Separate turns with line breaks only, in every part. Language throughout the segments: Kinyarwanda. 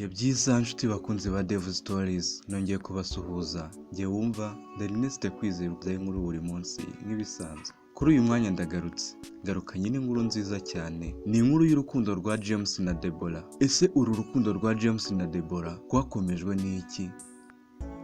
Ibihe byiza nshuti bakunze ba Dev Stories, nongeye kubasuhuza. Njye wumva Ernest Kwizera inkuru buri munsi nk'ibisanzwe. Kuri uyu mwanya ndagarutse, garukanye n'inkuru nziza cyane. Ni inkuru y'urukundo rwa James na Deborah. Ese uru rukundo rwa James na Deborah rwakomejwe n'iki?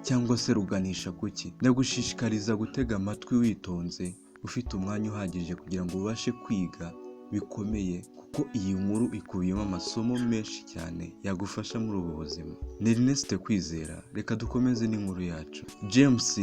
Cyangwa se ruganisha kuki? Ndagushishikariza gutega amatwi witonze, ufite umwanya uhagije kugira ngo ubashe kwiga bikomeye, kuko iyi nkuru ikubiyemo amasomo menshi cyane yagufasha muri ubu buzima. Ni Ernest Kwizera, reka dukomeze n'inkuru yacu. James,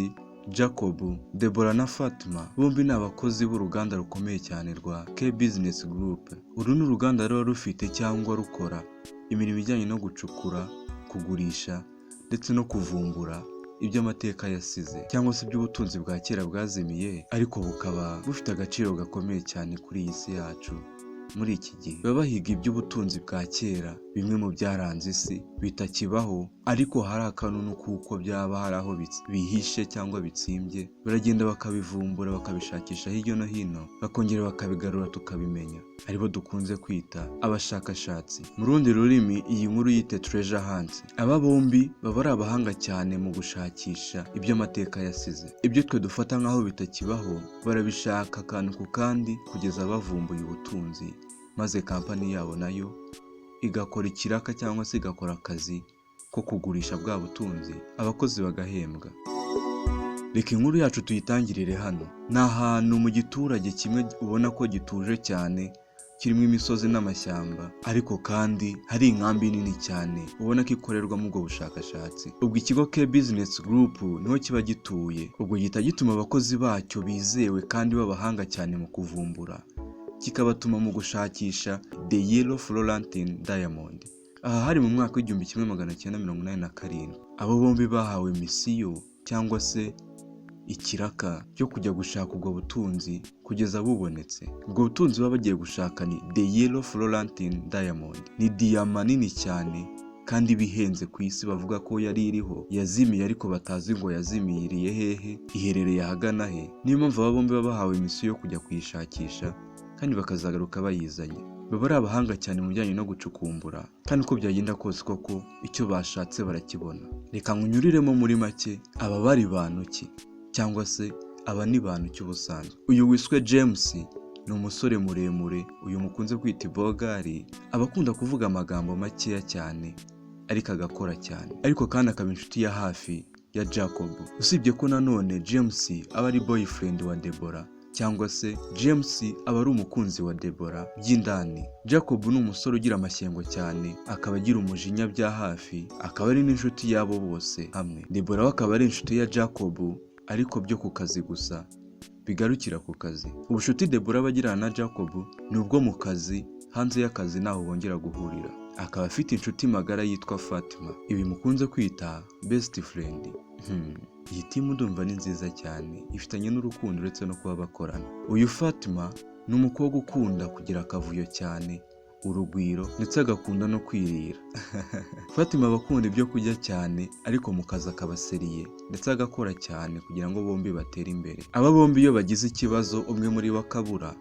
Jacob, Deborah na Fatima bombi ni abakozi b'uruganda rukomeye cyane rwa K Business Group. Uru ni uruganda ruba rufite cyangwa rukora imirimo ijyanye no gucukura, kugurisha ndetse no kuvumbura iby'amateka yasize cyangwa se iby'ubutunzi bwa kera bwazimiye, ariko bukaba bufite agaciro gakomeye cyane kuri iyi si yacu. Muri iki gihe baba bahiga iby'ubutunzi bwa kera, bimwe mu byaranze isi bitakibaho, ariko hari akanunu kuko byaba hari aho bihishe cyangwa bitsimbye, baragenda bakabivumbura bakabishakisha hirya no hino, bakongera bakabigarura tukabimenya, aribo dukunze kwita abashakashatsi. Mu rundi rurimi iyi nkuru yite treasure hunt. Aba bombi baba ari abahanga cyane mu gushakisha iby'amateka yasize. Ibyo twe dufata nk'aho bitakibaho, barabishaka akantu ku kandi kugeza bavumbuye ubutunzi, maze kampani yabo nayo igakora ikiraka cyangwa se igakora akazi ko kugurisha bwa butunzi, abakozi bagahembwa. Reka inkuru yacu tuyitangirire hano. Ni ahantu mu giturage kimwe ubona ko gituje cyane, kirimo imisozi n'amashyamba, ariko kandi hari inkambi nini cyane ubona ko ikorerwamo ubwo bushakashatsi. Ubwo ikigo K Business Group niho kiba gituye, ubwo gihita gituma abakozi bacyo bizewe kandi b'abahanga cyane mu kuvumbura, kikabatuma mu gushakisha The Yellow Florentine Diamond. Aha hari mu mwaka w'1987. Abo bombi bahawe misiyo cyangwa se ikiraka cyo kujya gushaka ubwo butunzi kugeza bubonetse. Ubwo butunzi baba bagiye gushaka ni The Yellow Florentine Diamond. Ni diyama nini cyane kandi bihenze ku isi, bavuga ko yari iriho yazimiye, ariko batazi ngo yazimiriye hehe, iherereye ahagana he. Niyo mpamvu aba bombi baba bahawe misiyo yo kujya kuyishakisha kandi bakazagaruka bayizanye. Baba ari abahanga cyane mu bijyanye no gucukumbura, kandi uko byagenda kose koko icyo bashatse barakibona. Reka nkunyuriremo muri make, aba bari bantu ki, cyangwa se aba ni bantu cy'ubusanzwe. Uyu wiswe James ni umusore muremure, uyu mukunze kwita ibogari, aba akunda kuvuga amagambo makeya cyane ariko agakora cyane, ariko kandi akaba inshuti ya hafi ya Jacob. Usibye ko nanone James aba ari boyfriend wa Deborah, cyangwa se James aba ari umukunzi wa Deborah by'indani. Jacob ni umusore ugira amashyengo cyane, akaba agira umujinya bya hafi, akaba ari n'inshuti yabo bose hamwe. Deborah akaba ari inshuti ya Jacob, ariko byo ku kazi gusa, bigarukira ku kazi. Ubushuti Deborah bagirana na Jacob ni ubwo mu kazi, hanze y'akazi naho bongera guhurira. Akaba afite inshuti magara yitwa Fatima, ibi mukunze kwita best friend. Iyi timu ndumva ni nziza cyane, ifitanye n'urukundo uretse no kuba bakorana. Uyu Fatima ni umukobwa ukunda kugira akavuyo cyane, urugwiro, ndetse agakunda no kwirira. Fatima abakunda ibyo kurya cyane, ariko mu kazi akaba seriye ndetse agakora cyane kugira ngo bombi batere imbere. Aba bombi iyo bagize ikibazo, umwe muri bo akabura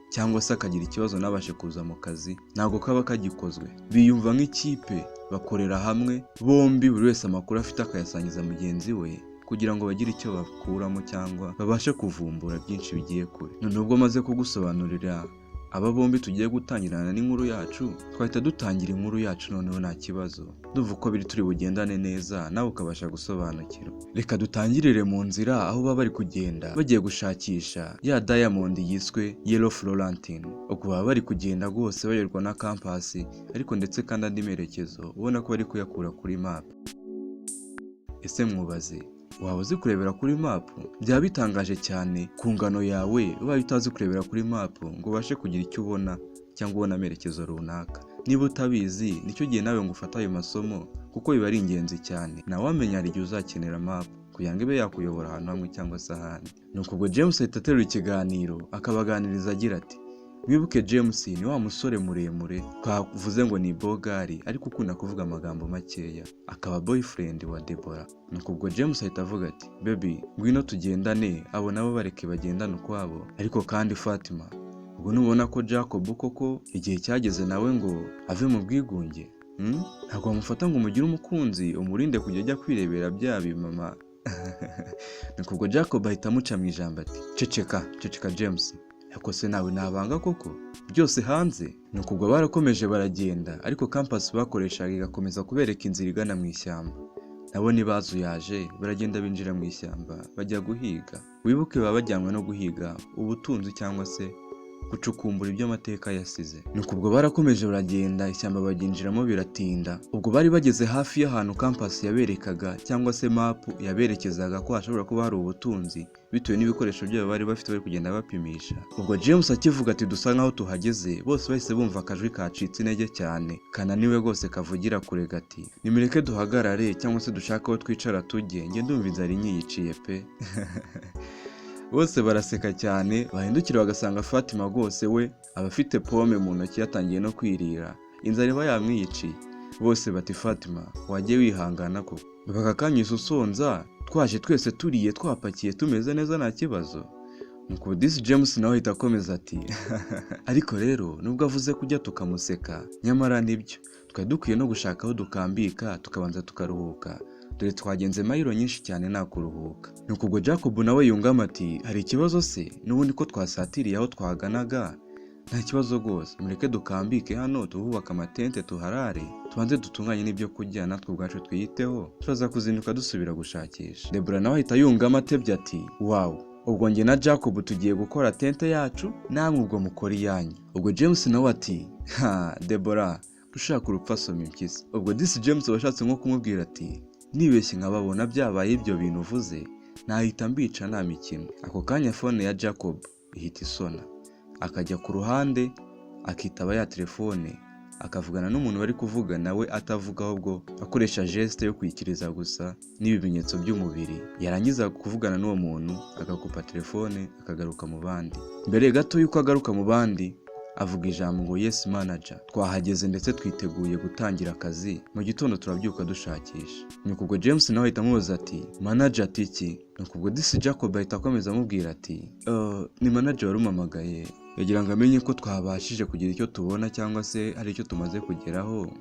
cyangwa se akagira ikibazo nabashe kuza mu kazi, ntabwo kaba kagikozwe. Biyumva nk'ikipe, bakorera hamwe bombi, buri wese amakuru afite akayasangiza mugenzi we, kugira ngo bagire icyo bakuramo cyangwa babashe kuvumbura byinshi bigiye kure. None ubwo maze kugusobanurira aba bombi tugiye gutangirana n'inkuru yacu, twahita dutangira inkuru yacu noneho nta kibazo. Duvuga uko biri turi bugendane neza, nawe ukabasha gusobanukirwa. Reka dutangirire mu nzira, aho baba bari kugenda bagiye gushakisha ya Diamond yiswe Yellow Florentine. Ubwo baba bari kugenda rwose bayoborwa na kampasi, ariko ndetse kandi andi merekezo ubona ko bari kuyakura kuri map. Ese mwibaze, waba uzi kurebera kuri map? Byaba bitangaje cyane ku ngano yawe ubaye utazi kurebera kuri map ngo ubashe kugira icyo ubona cyangwa ubona amerekezo runaka. Niba utabizi, nicyo gihe nawe ngo ufate ayo masomo, kuko biba ari ingenzi cyane. Nawe wamenya hari igihe uzakenera map kugira ngo ibe yakuyobora ahantu hamwe cyangwa se ahandi. Nuko ubwo James ahita aterura ikiganiro akabaganiriza agira ati, mwibuke James ni wa musore muremure twavuze ngo ni bogari, ariko ukunda kuvuga amagambo makeya, akaba boyfriend wa Deborah. Nuko ubwo James ahita avuga ati, baby ngwino tugendane, abo nabo bareke bagendane ukwabo. Ariko kandi Fatima, ubwo nubona ko Jacob koko igihe cyageze nawe ngo ave mu bwigunge, ntabwo wamufata ngo umugire umukunzi umurinde kujya ajya kwirebera bya bimama. Nuko ubwo Jacob ahita amuca mu ijambo ati ceceka James, ariko se nawe nabanga koko byose hanze. Nuko ubwo barakomeje baragenda, ariko campus bakoreshaga igakomeza kubereka inzira igana mu ishyamba. Nabo ntibazuyaje, baragenda binjira mu ishyamba bajya guhiga. Wibuke baba bajyanwe no guhiga ubutunzi cyangwa se gucukumbura ibyo amateka yasize. Nuko ubwo barakomeje baragenda, ishyamba baginjiramo biratinda. Ubwo bari bageze hafi y'ahantu campus yaberekaga cyangwa se map yaberekezaga ko hashobora kuba hari ubutunzi bitewe n'ibikoresho byabo bari bafite bari kugenda bapimisha. Ubwo James akivuga ati dusa nkaho tuhageze, bose bahise bumva akajwi kacitse intege cyane kananiwe rwose kavugira kure gati nimireke duhagarare cyangwa se dushaka aho twicara tujye, njye ndumva inzara inyiyiciye pe. Bose baraseka cyane, bahindukira bagasanga Fatima rwose we abafite pome mu ntoki yatangiye no kwirira, inzara iba yamwiyiciye. Bose bati Fatima wagiye wihangana ko bakakanyuza usonza, twaje twese turiye twapakiye tumeze neza nta kibazo. Nuko this James nawe ahita akomeza ati ariko rero nubwo avuze kujya tukamuseka, nyamara nibyo twari dukwiye no gushaka aho dukambika tukabanza tukaruhuka, dore twagenze mayiro nyinshi cyane nta kuruhuka. Nuko ubwo Jacob nawe yungama ati hari ikibazo se, n'ubundi ko twasatiriye aho twaganaga? Nta kibazo rwose, mureke dukambike hano tuhubaka amatente tuharare, tubanze dutunganye n'ibyo kurya natwe ubwacu twiyiteho, turaza kuzinduka dusubira gushakisha. Deborah nawe ahita yungama atebye ati wow, ubwo njye na Jacob tugiye gukora tente yacu, namwe ubwo mukora iyanyu. Ubwo James nawe ati Deborah ushaka urupfu asoma impyisi. Ubwo this James washatse nko kumubwira ati nibeshye nkababona byabaye ibyo bintu uvuze, nahita mbica nta mikino. Ako kanya phone ya Jacob ihita isona, akajya ku ruhande akitaba ya telefone, akavugana n'umuntu bari kuvuga nawe atavuga, ahubwo akoresha geste yo kwikiriza gusa n'ibimenyetso by'umubiri. Yarangiza kuvugana n'uwo muntu agakupa telefone akagaruka mu bandi. Mbere gato yuko agaruka mu bandi avuga ijambo ngo yes manager, twahageze ndetse twiteguye gutangira akazi, mu gitondo turabyuka dushakisha. Nuko ubwo James nawe ahita amubaza ati manager atiki. Nuko ubwo this Jacob ahita akomeza amubwira ati ni manager warumamagaye, yagira ngo amenye ko twabashije kugira icyo tubona cyangwa se hari icyo tumaze kugeraho,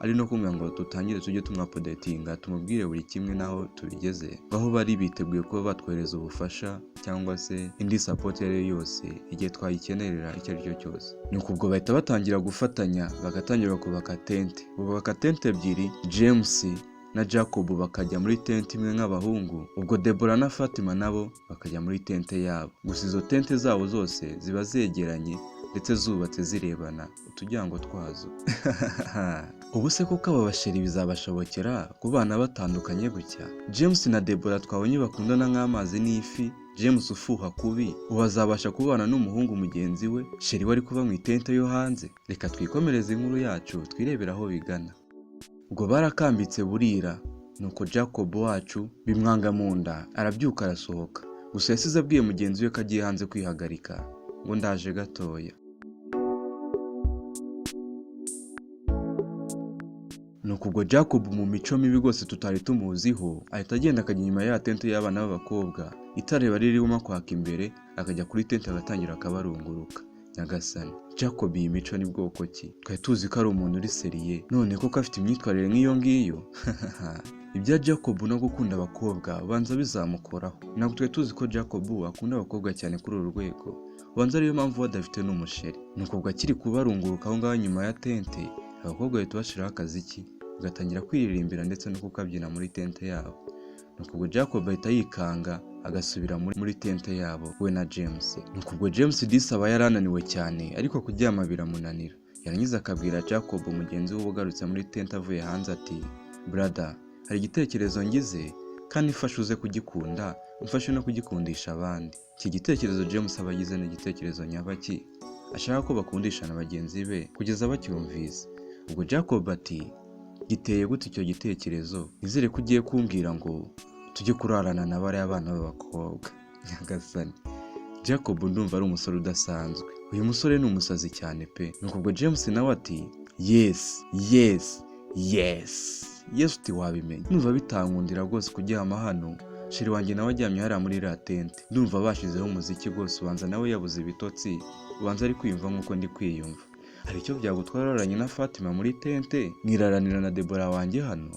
ari no kumwe ngo tutangire tujye tumwapodatinga tumubwire buri kimwe naho tubigeze, aho bari biteguye kuba batwohereza ubufasha cyangwa se indi support yari yose igihe twayikenerera icyo ari cyo cyose. Nuko ubwo bahita batangira gufatanya, bagatangira kubaka tente. Bubaka tente ebyiri, James na Jacob bakajya muri tente imwe nk'abahungu, ubwo Deborah na Fatima nabo bakajya muri tente yabo. Gusa izo tente zabo zose ziba zegeranye ndetse zubatse zirebana utujyango twazo. Ubu se kuko aba basheri bizabashobokera kubana batandukanye gutya? James na Deborah twabonye bakundana nk'amazi n'ifi, James ufuha kubi ubu azabasha kubana n'umuhungu mugenzi we sheri wari kuba mu itente yo hanze? Reka twikomereze inkuru yacu twirebera aho bigana. Ubwo barakambitse burira, nuko Jacob wacu bimwanga mu nda arabyuka arasohoka. Gusa yasize abwiye mugenzi we ko agiye hanze kwihagarika ngo ndaje gatoya. Nuko ubwo Jacob mu mico mibi rwose tutari tumuziho ahita agenda akajya inyuma ya tente y'abana b'abakobwa, itareba ririmo kwaka imbere, akajya kuri tente agatangira akabarunguruka. Nyagasani, Jacob iyi mico ni bwoko ki? Twari tuzi ko ari umuntu uri seriye, none koko afite imyitwarire nk'iyo ngiyo? Ibya Jacob no gukunda abakobwa ubanza bizamukoraho. Ntabwo twari tuzi ko Jacob akunda abakobwa cyane kuri uru rwego, ubanza ariyo mpamvu badafite n'umusheri. Nuko ubwo akiri kubarunguruka aho ngaho nyuma ya tente, abakobwa bahita bashiraho akaziki bagatangira kwiririmbira ndetse no kukabyina muri tente yabo. Nuko ubwo Jacob ahita yikanga agasubira muri tente yabo we na James. Nuko ubwo James disaba yarananiwe cyane, ariko kuryama biramunanira. Yarangiza akabwira Jacob mugenzi we ugarutse muri tente avuye hanze ati brother, hari igitekerezo ngize kandi ifashe uze kugikunda, umfashe no kugikundisha abandi. Iki gitekerezo James abagize ni igitekerezo nyabaki, ashaka ko bakundishana bagenzi be kugeza bacyumvise. Ubwo Jacob ati giteye gute icyo gitekerezo? Nizere ko ugiye kumbwira ngo tujye kurarana na bariya abana b'abakobwa. Nyagasani, Jacob ndumva ari umusore udasanzwe, uyu musore ni umusazi cyane pe. Nuko ubwo James nawe ati yes uti wabimenye. Ndumva bitankundira rwose kuryama hano, sheri wanjye nawe aryamye hariya muri iriya tente. Ndumva bashizeho umuziki rwose, ubanza nawe yabuze ibitotsi, ubanza ari kwiyumva nk'uko ndi kwiyumva. hari icyo byagutwara uraranye na Fatima muri tente mwiraranira na Deborah wanjye hano?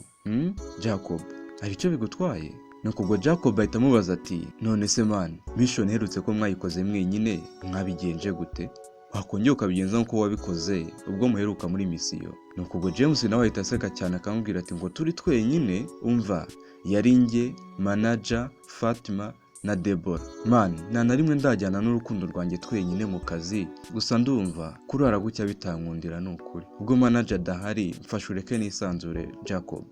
Jacob, hari icyo bigutwaye? Nuko ubwo Jacob ahita amubaza ati none se man, mission iherutse ko mwayikoze mwenyine mwabigenje gute? Wakongera ukabigenza nk'uko wabikoze ubwo muheruka muri misiyo. Nuko ubwo James nawe ahita aseka cyane akamubwira ati ngo turi twenyine, umva yari njye, manager, Fatima na Deborah. Man, nta na rimwe ndajyana n'urukundo rwanjye twenyine mu kazi, gusa ndumva kurara gucya bitankundira n'ukuri. Ubwo manager adahari mfashe ureke nisanzure Jacob.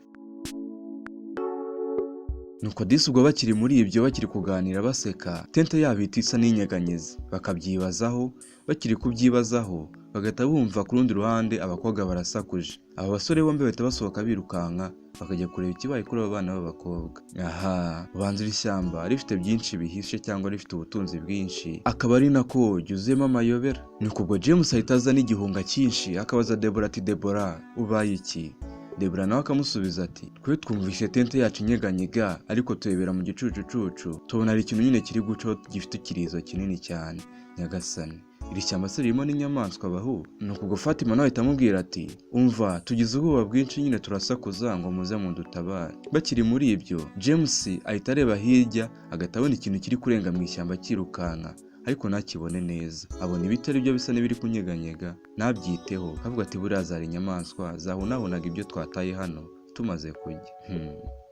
Nuko disi ubwo bakiri muri ibyo bakiri kuganira baseka, tente yabo isa n'inyeganyezi bakabyibazaho, bakiri kubyibazaho bagahita bumva ku rundi ruhande abakobwa barasakuje. Aba basore bombi bahita basohoka birukanka bakajya kureba ikibaye kuri abo bana b'abakobwa. Aha, ubanza iri shyamba rifite byinshi bihishe cyangwa rifite ubutunzi bwinshi, akaba ari nako ryuzuyemo amayobera. Nuko ubwo James ahita azana igihunga cyinshi akabaza Deborah ati Deborah, ubaye iki? Deborah nawe akamusubiza ati twe twumvishe tente yacu inyeganyega ariko turebera mu gicucucucu tubona ari ikintu nyine kiri guco gifite ikirizo kinini cyane. Nyagasani, iri shyamba se ririmo n'inyamaswa bahu? Nuko ubwo Fatima nawe ahita amubwira ati umva tugize ubwoba bwinshi nyine turasakuza ngo muze mundutabare. Bakiri muri ibyo James ahita areba hirya agahita abona ikintu kiri kurenga mu ishyamba kirukanka, ariko ntakibone neza. Abona ibitari byo bisa n'ibiri kunyeganyega, nabyiteho kavuga ati buriya zari inyamaswa zahunahunaga ibyo twataye hano tumaze kurya.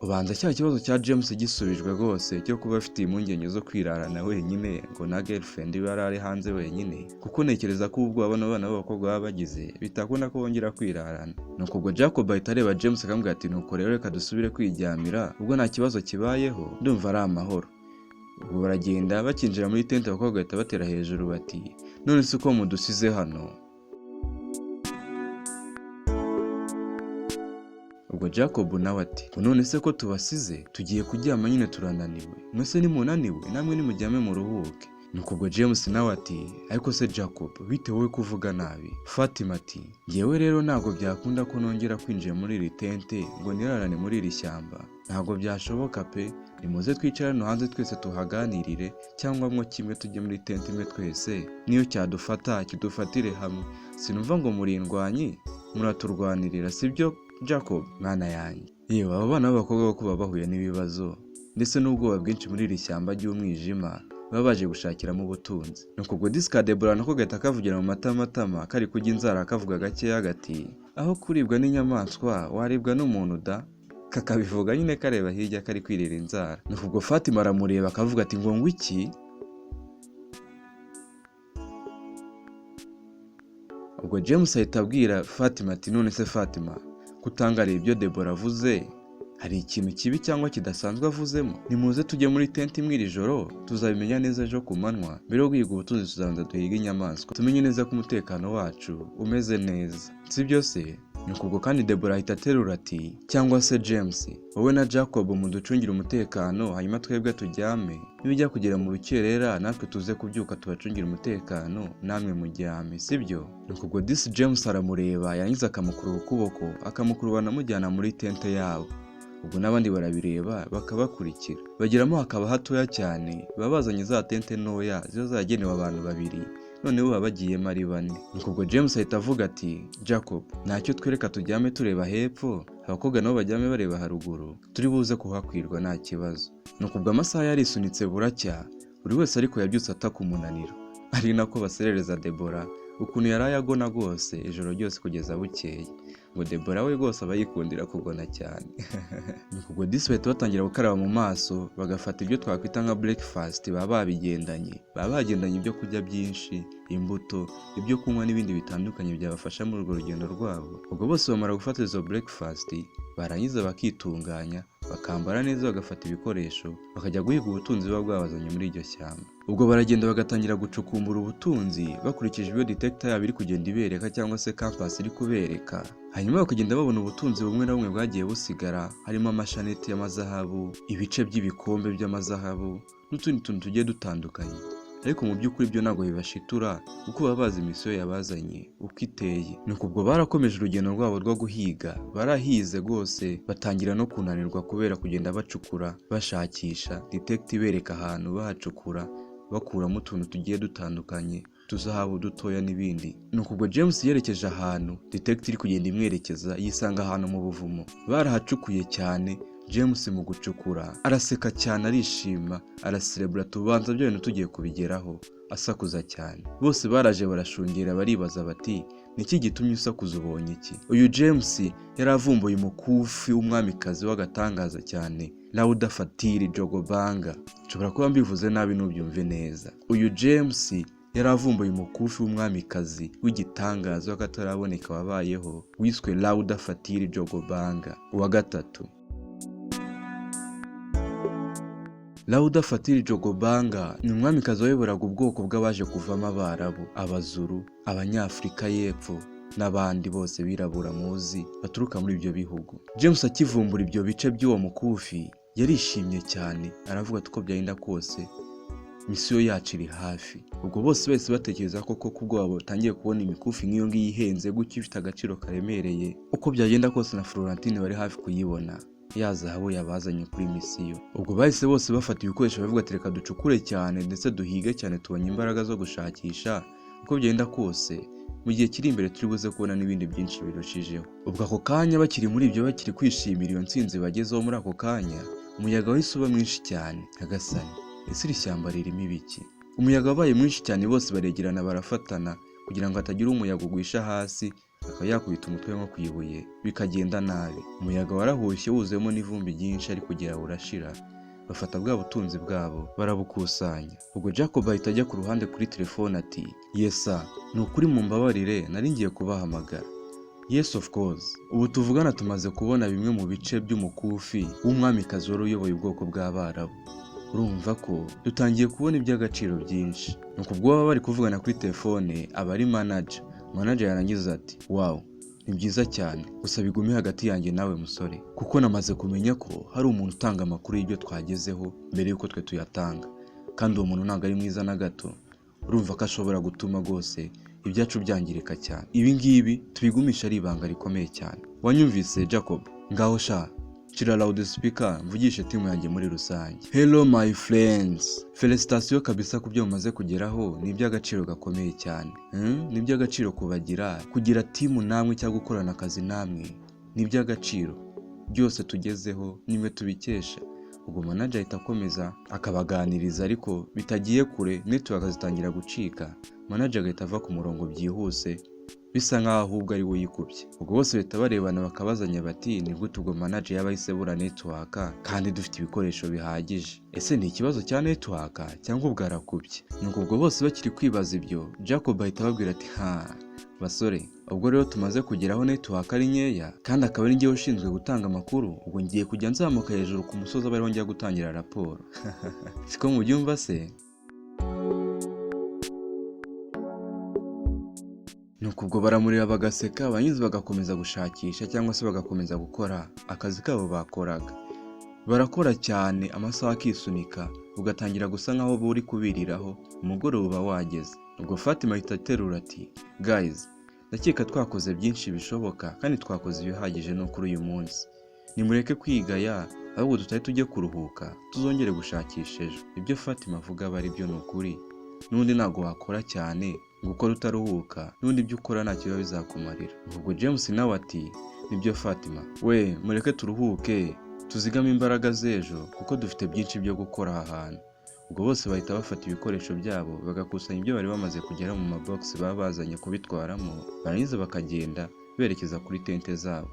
Ubanza cya kibazo cya James gisubijwe rwose cyo kuba afite impungenge zo kwirarana wenyine ngo na girlfriend we ari hanze wenyine, kuko ntekereza ko ubwo abana b'abakobwa baba bagize bitakunda ko bongera kwirarana. Nuko ubwo Jacob ahita areba James akamubwira ati nuko rero reka dusubire kwijyamira, ubwo nta kibazo kibayeho ndumva ari amahoro. Ubwo baragenda bakinjira muri tente abakobwa bahita batera hejuru bati none se uko mudusize hano? Ubwo Jacob nawe ati none se ko tubasize tugiye kuryama nyine turananiwe, mwese nimunaniwe namwe nimujyame mu ruhuke. Nuko ubwo James nawe ati ariko se Jacob bite wowe kuvuga nabi? Fatima ati ngewe rero ntabwo byakunda ko nongera kwinjira muri iri tente ngo nirarane muri iri shyamba, ntabwo byashoboka pe. Nimuze twicara no hanze twese tuhaganirire, cyangwa mwo kimwe tujye muri tente imwe twese, niyo cyadufata kidufatire hamwe. Sinumva ngo murindwanyi muraturwanirira sibyo Jacob? Mwana yanjye yewe aba bana b'abakobwa bo kuba bahuye n'ibibazo ndetse n'ubwoba bwinshi muri iri shyamba ry'umwijima baba baje gushakiramo ubutunzi. Nuko ubwo Disca Deborah nako gahita kavugira mu matama kari kujya inzara kavuga gakeya gati aho kuribwa n'inyamaswa waribwa n'umuntu da, kakabivuga nyine kareba hirya kari kwirira inzara. Nuko ubwo Fatima aramureba akavuga ati ngo iki? Ubwo James ahita abwira Fatima ati none se Fatima kutangariye ibyo Deborah avuze, hari ikintu kibi cyangwa kidasanzwe avuzemo? Nimuze tujye muri tente imwe iri joro tuzabimenya neza ejo ku manywa, mbere yo guhiga ubutunzi tuzabanza duhiga inyamaswa tumenye neza ko umutekano wacu umeze neza, sibyo se? Nuko ubwo kandi Deborah ahita aterura ati cyangwa se James wowe na Jacob muducungire umutekano hanyuma twebwe turyame, nibijya kugera mu rukerera natwe tuze kubyuka tubacungira umutekano namwe mujyame, sibyo? Nuko ubwo Disi James aramureba yangiza akamukura ukuboko akamukurubana amujyana muri tente yabo. Ubwo n'abandi barabireba bakabakurikira, bageramo hakaba hatoya cyane, babazanye za tente ntoya ziba zaragenewe abantu babiri, noneho baba bagiyemo ari bane. Nuko ubwo James ahita avuga ati Jacob ntacyo twereka tujyame tureba hepfo, abakobwa nabo bajyame bareba haruguru, turi buze kuhakwirwa nta kibazo. Nuko ubwo amasaha yarisunitse buracya, buri wese ariko yabyutse ataka umunaniro, ari nako baserereza Deborah ukuntu yari agona rwose ijoro ryose kugeza bukeye. Ngo Deborah we rwose aba yikundira kugona cyane. Nuko ubwo Disi bahita batangira gukaraba mu maso bagafata ibyo twakwita nka breakfast, baba bagendanye ibyo kurya byinshi, imbuto, ibyo kunywa n'ibindi bitandukanye byabafasha muri urwo rugendo rwabo. Ubwo bose bamara gufata izo breakfast barangiza bakitunganya, bakambara neza, bagafata ibikoresho bakajya guhiga ubutunzi buba bwabazanye muri iryo shyamba. Ubwo baragenda bagatangira gucukumbura ubutunzi bakurikije ibyo detector yabo iri kugenda ibereka cyangwa se compass iri kubereka. Hanyuma bakagenda babona ubutunzi bumwe na bumwe bwagiye busigara, harimo amashaneti y'amazahabu, ibice by'ibikombe by'amazahabu n'utundi tuntu tugiye dutandukanye. Ariko mu by'ukuri byo ntabwo bibashitura kuko baba bazi misiyo yabazanye uko iteye. Nuko ubwo barakomeje urugendo rwabo rwo guhiga, barahize rwose batangira no kunanirwa kubera kugenda bacukura bashakisha, detector ibereka ahantu bahacukura bakuramo utuntu tugiye dutandukanye, tuzahabu dutoya n'ibindi. Nuko ubwo James yerekeje ahantu detective iri kugenda imwerekeza, yisanga ahantu mu buvumo. Barahacukuye cyane. James mu gucukura araseka cyane, arishima, araserebura, tubanza byo bintu tugiye kubigeraho, asakuza cyane. Bose baraje barashungera, baribaza bati niki gitumye usakuza, ubonye iki? Uyu James yaravumbuye umukufi w'umwamikazi w'agatangaza cyane, Lauda Fatiri Jogobanga. Nshobora kuba mbivuze nabi nubyumve neza. Uyu James yaravumbuye umukufi w'umwamikazi w'igitangaza w'akataraboneka wabayeho, wiswe Lauda Fatiri Jogobanga wa gatatu. Lauda Fatiri Jogobanga ni umwamikazi wayoboraga ubwoko bw'abaje kuvamo Abarabu, Abazuru, Abanyafurika y'Epfo n'abandi bose birabura muzi baturuka muri ibyo bihugu. James akivumbura ibyo bice by'uwo mukufi yarishimye cyane, aravuga ati uko byagenda kose misiyo yacu iri hafi. Ubwo bose batekereza ko kubwo babo batangiye kubona imikufi nk'iyo ngiyo ihenze gutyo ifite agaciro karemereye, uko byagenda kose na Florentine bari hafi kuyibona ya zahabu yabazanye kuri misiyo. Ubwo bahise bose bafata ibikoresho bavuga ati reka ducukure cyane ndetse duhige cyane, tubonye imbaraga zo gushakisha, uko byagenda kose mu gihe kiri imbere turi buze kubona n'ibindi byinshi birushijeho. Ubwo ako kanya bakiri muri ibyo, bakiri kwishimira iyo ntsinzi bagezeho, muri ako kanya umuyaga wahise uba mwinshi cyane. Nyagasani, ese iri shyamba ririmo ibiki? Umuyaga wabaye mwinshi cyane, bose baregerana barafatana kugira ngo hatagira umuyaga ugwisha hasi akaba yakubita umutwe nko ku ibuye bikagenda nabi. Umuyaga warahushye wuzuyemo n'ivumbi ryinshi, ariko kugera urashira. Bafata bwa butunzi bwabo barabukusanya. Ubwo Jacob ahita ajya ku ruhande kuri telefone ati yesa, ni ukuri mumbabarire nari ngiye kubahamagara. Yes of course, ubu tuvugana tumaze kubona bimwe mu bice by'umukufi w'umwamikazi wari uyoboye ubwoko bw'Abarabu. Urumva ko dutangiye kubona iby'agaciro byinshi. Nuko ubwo baba bari kuvugana kuri telefone, aba ari manager yarangiza ati wow, ni byiza cyane, gusa bigume hagati yanjye nawe musore, kuko namaze kumenya ko hari umuntu utanga amakuru y'ibyo twagezeho mbere y'uko twe tuyatanga, kandi uwo muntu ntabwo ari mwiza na gato. Urumva ko ashobora gutuma rwose ibyacu byangirika cyane. Ibi ngibi tubigumisha ari ibanga rikomeye cyane. Wanyumvise Jacob? Ngaho sha shira loudspeaker mvugishe timu yanjye muri rusange. Hello my friends, felicitation kabisa ku byo mumaze kugeraho, ni iby'agaciro gakomeye cyane. Ni iby'agaciro kugira timu namwe cyangwa gukorana akazi namwe, ni iby'agaciro. Byose tugezeho nimwe tubikesha. Ubwo manager ahita akomeza akabaganiriza, ariko bitagiye kure network zitangira gucika. Manager agahita ava ku murongo byihuse, bisa nkaho ahubwo ari we yikubye. Ubwo bose bahita barebana bakabazanya bati ni gute ubwo manager yaba yise bura network kandi dufite ibikoresho bihagije? Ese ni ikibazo cya network cyangwa ubwo arakubye? Nuko ubwo bose bakiri kwibaza ibyo, Jacob ahita ababwira ati basore, ubwo rero tumaze kugeraho network ari nkeya kandi akaba ari ngewe ushinzwe gutanga amakuru, ubwo ngiye kujya nzamuka hejuru ku musozi abariho njya gutangira raporo. Siko mubyumva se? Nuko ubwo baramureba bagaseka, banyuze bagakomeza gushakisha cyangwa se bagakomeza gukora akazi kabo bakoraga. Barakora cyane, amasaha akisunika, ugatangira gusa nkaho buri kubiriraho, umugoroba wageze. Ubwo Fatima ahita aterura ati guys, ndakeka twakoze byinshi bishoboka kandi twakoze ibihagije no kuri uyu munsi. Nimureke kwigaya, ahubwo tutahe tujye kuruhuka, tuzongere gushakisha ejo. Ibyo Fatima avuga bari byo ni ukuri. N'undi ntago wakora cyane gukora utaruhuka, n'undi ibyo ukora nta kiba bizakumarira. Ubwo James nawe ati nibyo Fatima, we mureke turuhuke tuzigame imbaraga z'ejo kuko dufite byinshi byo gukora aha hantu. Ubwo bose bahita bafata ibikoresho byabo bagakusanya ibyo bari bamaze kugera mu mabox baba bazanye kubitwaramo, barangiza bakagenda berekeza kuri tente zabo.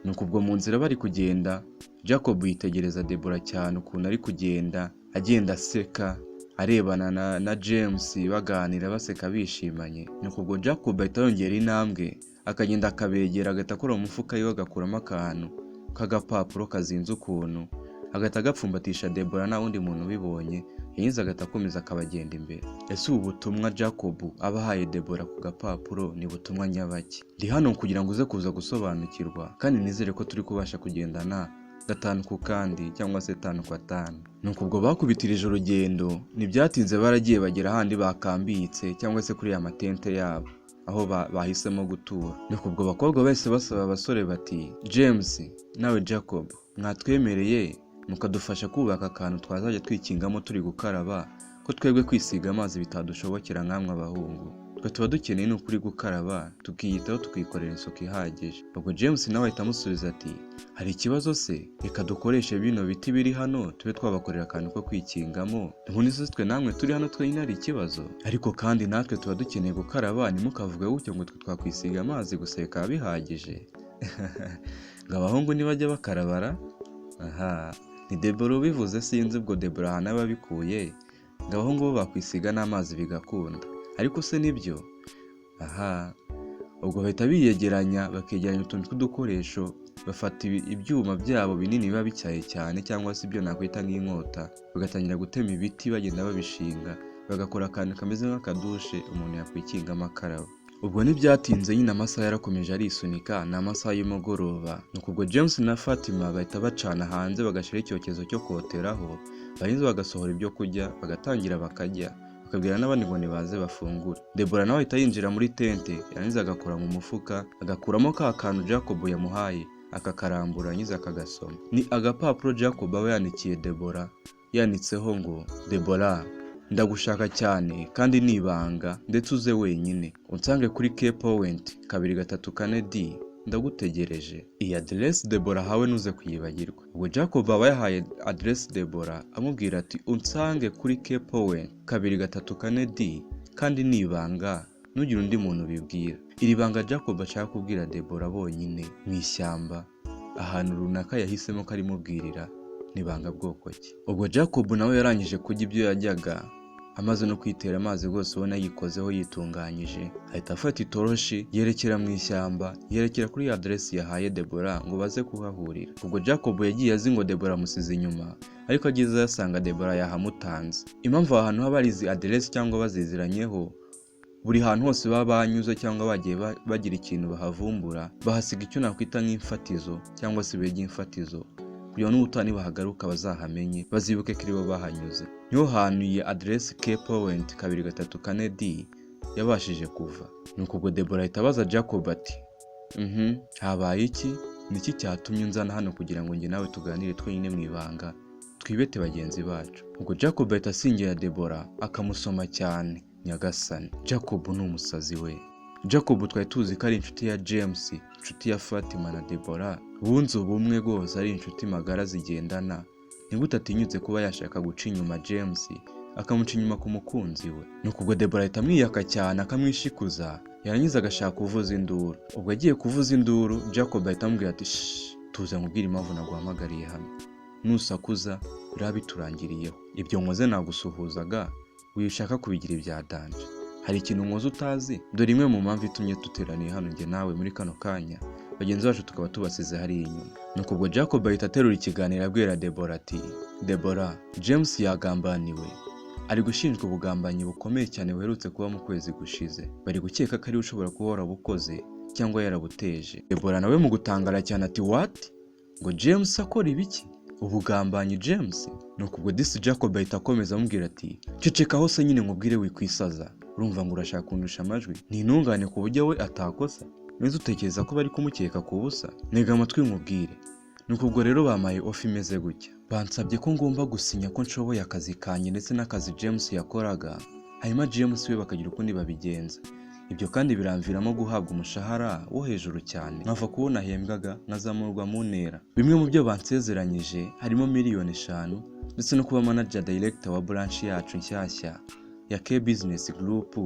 Nuko ubwo mu nzira bari kugenda, Jacob yitegereza Deborah cyane ukuntu ari kugenda agenda aseka, arebana na James baganira baseka bishimanye. Nuko ubwo Jacob ahita yongera intambwe akagenda akabegera, agahita akora mu mufuka yiwe agakuramo akantu k'agapapuro kazinze ukuntu, agahita agapfumbatisha Deborah nta wundi muntu ubibonye, yangiza agahita akomeza akabagenda imbere. Ese ubu butumwa Jacob abahaye Deborah ku gapapuro ni butumwa nyabaki? Ndi hano kugira ngo uze kuza gusobanukirwa, kandi nizere ko turi kubasha kugendana gatanu ku kandi cyangwa se 5 kwa 5. Nuko ubwo bakubitirije urugendo, ntibyatinze baragiye bagera ahandi bakambitse cyangwa se kuri ya matente yabo aho bahisemo gutura. Nuko ubwo bakobwa bahise basaba abasore bati James nawe Jacob, mwatwemereye mukadufasha kubaka akantu twazajya twikingamo turi gukaraba ko twebwe kwisiga amazi bitadushobokera nk'amwe abahungu, twe tuba dukeneye n'ukuri gukaraba tukiyitaho tukikorera isuku ihagije. Ubwo James nawe ahita amusubiza ati hari ikibazo se, reka dukoreshe bino biti biri hano tube twabakorera akantu ko kwikingamo, ubundi se twe namwe turi hano twenyine hari ikibazo, ariko kandi natwe tuba dukeneye gukaraba, ntimukavuge gutyo ngo twe twakwisiga amazi gusa bikaba bihagije. Ngo abahungu ntibajya bakarabara. Aha, ni Debora ubivuze, sinzi ubwo Debora ahantu aba abikuye, ngo abahungu bo bakwisiga n'amazi bigakunda, ariko se nibyo? Aha, ubwo bahita biyegeranya bakegeranya utuntu tw'udukoresho, bafata ibyuma byabo binini biba bicyaye cyane cyangwa se ibyo nakwita nk'inkota, bagatangira gutema ibiti bagenda babishinga, bagakora akantu kameze nk'akadushe umuntu yakwikingamo akaraba. Ubwo ntibyatinze nyine amasaha yarakomeje arisunika, ni amasaha y'umugoroba, nuko ubwo James na Fatima bahita bacana hanze bagashyira icyokezo cyo koteraho, barinze bagasohora ibyo kurya bagatangira bakarya, bakabwira n'abandi ngo nibaze bafungure. Debora nawe ahita yinjira muri tente, yarangiza agakora mu mufuka agakuramo ka kantu Jacob yamuhaye, akakarambura yarangiza akagasoma. Ni agapapuro Jacob aba yanikiye Debora, yanditseho ngo Debora, ndagushaka cyane kandi nibanga, ndetse uze wenyine unsange kuri Cape Point 234D, ndagutegereje. Iyi address Debora hawe nuze kuyibagirwa. Ubwo Jacob aba yahaye address Debora amubwira ati unsange kuri Cape Point 234D kandi nibanga, nugira undi muntu bibwira. Iri banga Jacob ashaka kubwira Debora bonyine mu ishyamba ahantu runaka yahisemo ko arimubwirira nibanga bwoko ki. Ubwo Jacob nawe yarangije kurya ibyo yajyaga, amaze no kwitera amazi rwose ubona yikozeho yitunganyije, ahita afata itoroshi yerekera mu ishyamba, yerekera kuri address yahaye Debora ngo baze kuhahurira. Ubwo Jacob yagiye azi ngo Debora amusize inyuma, ariko ageze yasanga Debora yahamutanze. Impamvu ahantu haba ari izi address cyangwa baziziranyeho, buri hantu hose baba banyuze cyangwa bagiye bagira ikintu bahavumbura, bahasiga icyo nakwita nk'imfatizo cyangwa se ibuye ry'imfatizo, kugira ngo n'ubutaha nibahagaruka bazahamenye, bazibuke ko aribo bahanyuze. Niho hantu iyi address Cape Point 234D yabashije kuva. Nuko ubwo Debora ahita abaza Jacob ati habaye iki? Niki cyatumye unzana hano kugira ngo njye nawe tuganire twenyine mu ibanga, twibete bagenzi bacu? Ubwo Jacob ahita asingira Debora akamusoma cyane. Nyagasani, Jacob ni umusazi we. Jacob twari tuzi ko ari inshuti ya James, inshuti ya Fatima na Debora, bunze ubumwe rwose ari inshuti magara zigendana. Nigute atinyutse kuba yashaka guca inyuma James, akamuca inyuma ku mukunzi we? Nuko ubwo Debora ahita amwiyaka cyane akamwishikuza, yarangiza agashaka kuvuza induru. Ubwo agiye kuvuza induru, Jacob ahita amubwira ati tuze nkubwire impamvu naguhamagariye hano, nusakuza biraba biturangiriyeho. Ibyo nkoze nagusuhuzaga, wishaka kubigira ibya danje. Hari ikintu nkoze utazi? Dore imwe mu mpamvu itumye duteraniye hano njye nawe muri kano kanya, bagenzi bacu tukaba tubasize hariya inyuma. Nuko ubwo Jacob ahita aterura ikiganiro abwira Debora ati Debora, James yagambaniwe, ari gushinjwa ubugambanyi bukomeye cyane buherutse kuba mu kwezi gushize. Bari gukeka ko ari ushobora kuba warabukoze cyangwa yarabuteje. Debora nawe mu gutangara cyane ati what? Ngo James akora ibiki? Ubugambanyi James? Nuko ubwo disi Jacob ahita akomeza amubwira ati ceceka hose nyine nkubwire wikwisaza, urumva ngo urashaka kundusha amajwi? Ni intungane ku buryo we atakosa? Neza utekereza ko bari kumukeka ku busa? Ntega amatwi nkubwire. Nuko ubwo rero bamaye off imeze gutya, bansabye ko ngomba gusinya ko nshoboye akazi kanjye ndetse n'akazi James yakoraga, hanyuma James we bakagira ukundi babigenza. Ibyo kandi biramviramo guhabwa umushahara wo hejuru cyane, nkava kubona hembwaga nkazamurwa mu ntera. Bimwe mu byo bansezeranyije harimo $5,000,000 ndetse no kuba manager director wa branch yacu nshyashya ya K Business Group